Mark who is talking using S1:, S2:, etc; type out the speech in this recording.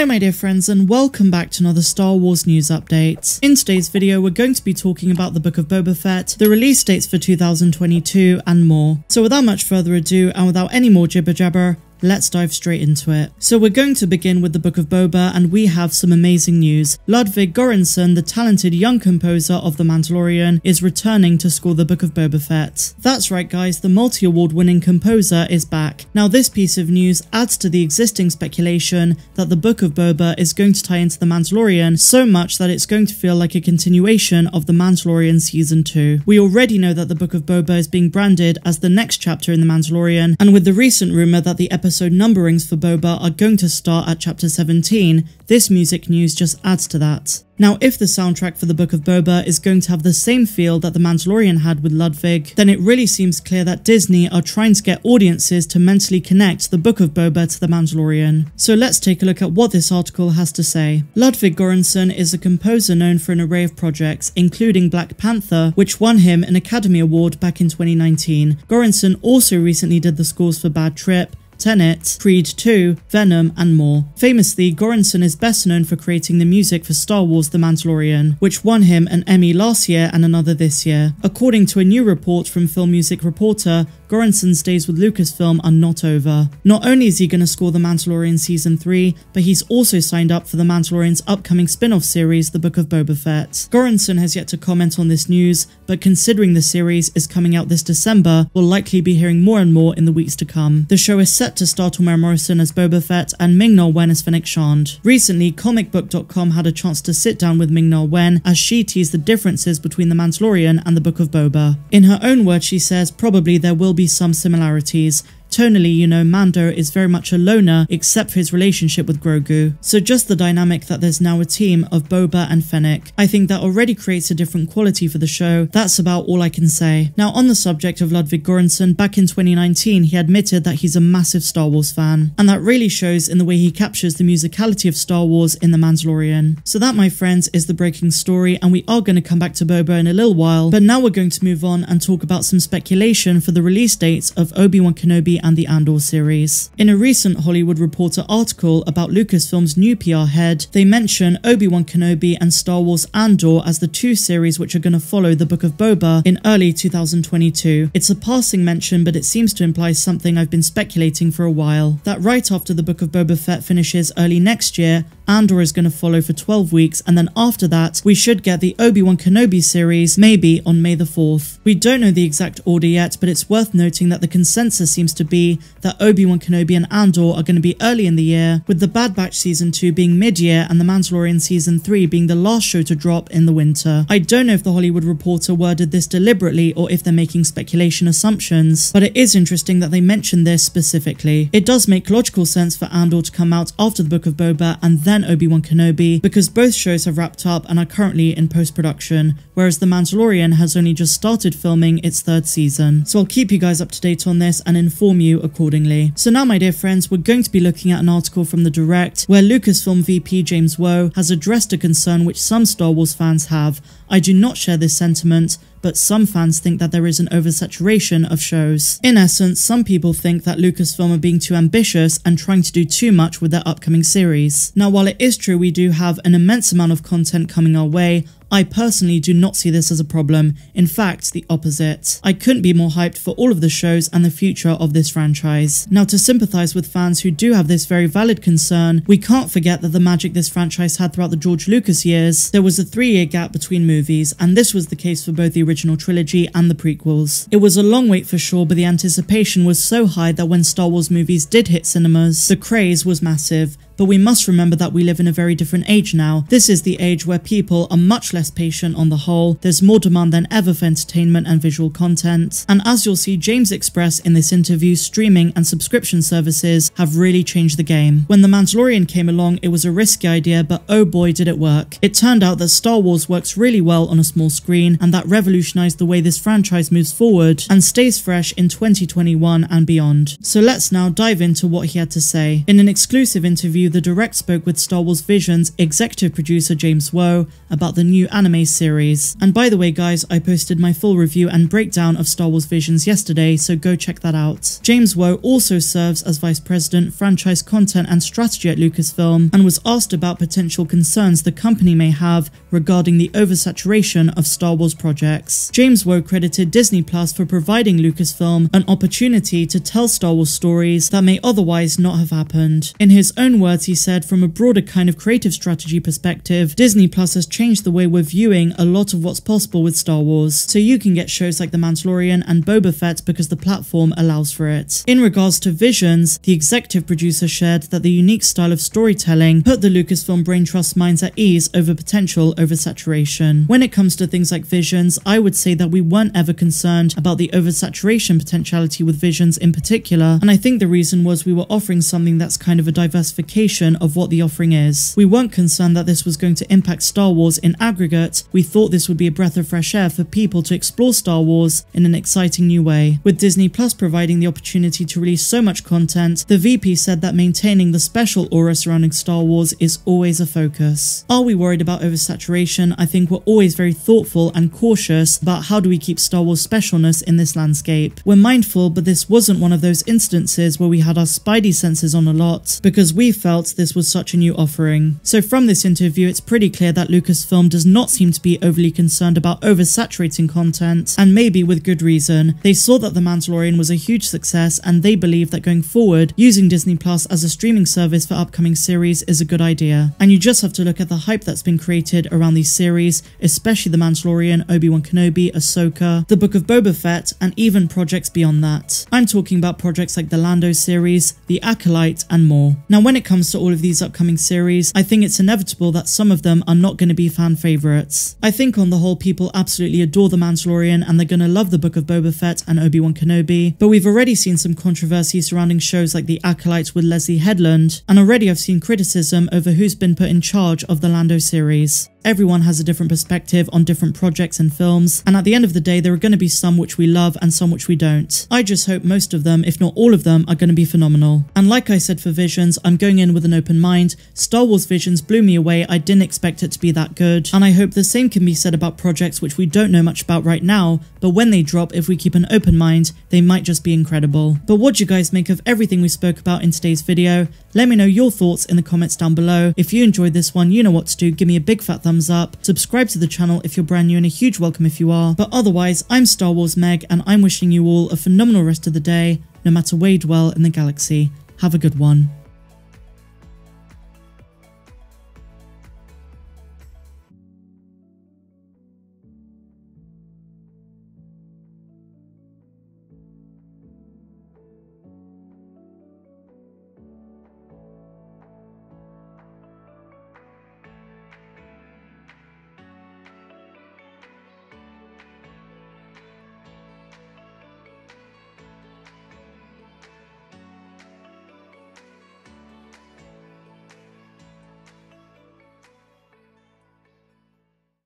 S1: Hi my dear friends, and welcome back to another Star Wars news update. In today's video we're going to be talking about the Book of Boba Fett, the release dates for 2022 and more. So without much further ado and without any more jibber jabber, let's dive straight into it. So we're going to begin with the Book of Boba, and we have some amazing news. Ludwig Göransson, the talented young composer of The Mandalorian, is returning to score the Book of Boba Fett. That's right guys, the multi-award winning composer is back. Now this piece of news adds to the existing speculation that the Book of Boba is going to tie into The Mandalorian so much that it's going to feel like a continuation of The Mandalorian Season 2. We already know that the Book of Boba is being branded as the next chapter in The Mandalorian, and with the recent rumour that the episode numberings for Boba are going to start at chapter 17, this music news just adds to that. Now, if the soundtrack for the Book of Boba is going to have the same feel that The Mandalorian had with Ludwig, then it really seems clear that Disney are trying to get audiences to mentally connect the Book of Boba to The Mandalorian. So let's take a look at what this article has to say. Ludwig Göransson is a composer known for an array of projects, including Black Panther, which won him an Academy Award back in 2019. Göransson also recently did the scores for Bad Trip, Tenet, Creed 2, Venom, and more. Famously, Göransson is best known for creating the music for Star Wars The Mandalorian, which won him an Emmy last year and another this year. According to a new report from Film Music Reporter, Göransson's days with Lucasfilm are not over. Not only is he going to score The Mandalorian Season 3, but he's also signed up for The Mandalorian's upcoming spin-off series, The Book of Boba Fett. Göransson has yet to comment on this news, but considering the series is coming out this December, we'll likely be hearing more and more in the weeks to come. The show is set to star Temuera Morrison as Boba Fett and Ming-Na Wen as Fennec Shand. Recently, comicbook.com had a chance to sit down with Ming-Na Wen as she teased the differences between The Mandalorian and The Book of Boba. In her own words, she says probably there will be some similarities. Tonally, you know, Mando is very much a loner except for his relationship with Grogu. So just the dynamic that there's now a team of Boba and Fennec, I think that already creates a different quality for the show. That's about all I can say. Now on the subject of Ludwig Göransson, back in 2019 he admitted that he's a massive Star Wars fan, and that really shows in the way he captures the musicality of Star Wars in The Mandalorian. So that, my friends, is the breaking story, and we are going to come back to Boba in a little while, but now we're going to move on and talk about some speculation for the release dates of Obi-Wan Kenobi and the Andor series. In a recent Hollywood Reporter article about Lucasfilm's new PR head, they mention Obi-Wan Kenobi and Star Wars Andor as the two series which are going to follow the Book of Boba in early 2022. It's a passing mention, but it seems to imply something I've been speculating for a while, that right after the Book of Boba Fett finishes early next year, Andor is going to follow for 12 weeks, and then after that, we should get the Obi-Wan Kenobi series, maybe on May the 4th. We don't know the exact order yet, but it's worth noting that the consensus seems to be that Obi-Wan Kenobi and Andor are going to be early in the year, with the Bad Batch Season 2 being mid-year and The Mandalorian Season 3 being the last show to drop in the winter. I don't know if the Hollywood Reporter worded this deliberately or if they're making speculation assumptions, but it is interesting that they mentioned this specifically. It does make logical sense for Andor to come out after the Book of Boba and then Obi-Wan Kenobi, because both shows have wrapped up and are currently in post-production, whereas The Mandalorian has only just started filming its third season. So I'll keep you guys up to date on this and inform you accordingly. So now, my dear friends, we're going to be looking at an article from The Direct where Lucasfilm VP James Woe has addressed a concern which some Star Wars fans have. I do not share this sentiment, but some fans think that there is an oversaturation of shows. In essence, some people think that Lucasfilm are being too ambitious and trying to do too much with their upcoming series. Now, while it is true we do have an immense amount of content coming our way, I personally do not see this as a problem. In fact, the opposite. I couldn't be more hyped for all of the shows and the future of this franchise. Now, to sympathize with fans who do have this very valid concern, we can't forget that the magic this franchise had throughout the George Lucas years. There was a 3-year gap between movies, and this was the case for both the original trilogy and the prequels. It was a long wait for sure, but the anticipation was so high that when Star Wars movies did hit cinemas, the craze was massive. But we must remember that we live in a very different age now. This is the age where people are much less patient on the whole. There's more demand than ever for entertainment and visual content. And as you'll see James express in this interview, streaming and subscription services have really changed the game. When The Mandalorian came along, it was a risky idea, but oh boy did it work. It turned out that Star Wars works really well on a small screen, and that revolutionized the way this franchise moves forward and stays fresh in 2021 and beyond. So let's now dive into what he had to say. In an exclusive interview interview, the direct spoke with Star Wars Vision's executive producer James Woe about the new anime series. And by the way guys, I posted my full review and breakdown of Star Wars Visions yesterday, so go check that out. James Woe also serves as Vice President, Franchise Content and Strategy at Lucasfilm, and was asked about potential concerns the company may have regarding the oversaturation of Star Wars projects. James Woe credited Disney Plus for providing Lucasfilm an opportunity to tell Star Wars stories that may otherwise not have happened. In his own words, he said, from a broader kind of creative strategy perspective, Disney Plus has changed the way we're viewing a lot of what's possible with Star Wars, so you can get shows like The Mandalorian and Boba Fett because the platform allows for it. In regards to Visions, the executive producer shared that the unique style of storytelling put the Lucasfilm Brain Trust minds at ease over potential oversaturation. When it comes to things like Visions, I would say that we weren't ever concerned about the oversaturation potentiality with Visions in particular, and I think the reason was we were offering something that's kind of a diversification of what the offering is. We weren't concerned that this was going to impact Star Wars in aggregate. We thought this would be a breath of fresh air for people to explore Star Wars in an exciting new way. With Disney Plus providing the opportunity to release so much content, the VP said that maintaining the special aura surrounding Star Wars is always a focus. Are we worried about oversaturation? I think we're always very thoughtful and cautious about how do we keep Star Wars specialness in this landscape. We're mindful, but this wasn't one of those instances where we had our spidey senses on a lot, because we felt this was such a new offering. So from this interview, it's pretty clear that Lucasfilm does not seem to be overly concerned about oversaturating content, and maybe with good reason. They saw that The Mandalorian was a huge success, and they believe that going forward, using Disney Plus as a streaming service for upcoming series is a good idea. And you just have to look at the hype that's been created around these series, especially The Mandalorian, Obi-Wan Kenobi, Ahsoka, The Book of Boba Fett, and even projects beyond that. I'm talking about projects like the Lando series, The Acolyte, and more. Now when it comes to all of these upcoming series, I think it's inevitable that some of them are not going to be fan favourites. I think on the whole people absolutely adore The Mandalorian and they're going to love The Book of Boba Fett and Obi-Wan Kenobi, but we've already seen some controversy surrounding shows like The Acolyte with Leslie Headland, and already I've seen criticism over who's been put in charge of the Lando series. Everyone has a different perspective on different projects and films, and at the end of the day there are going to be some which we love and some which we don't. I just hope most of them, if not all of them, are going to be phenomenal. And like I said for Visions, I'm going in with an open mind. Star Wars Visions blew me away. I didn't expect it to be that good, and I hope the same can be said about projects which we don't know much about right now, but when they drop, if we keep an open mind, they might just be incredible. But what do you guys make of everything we spoke about in today's video? Let me know your thoughts in the comments down below. If you enjoyed this one, you know what to do. Give me a big fat thumbs up. Subscribe to the channel if you're brand new, and a huge welcome if you are. But otherwise, I'm Star Wars Meg, and I'm wishing you all a phenomenal rest of the day, no matter where you dwell in the galaxy. Have a good one.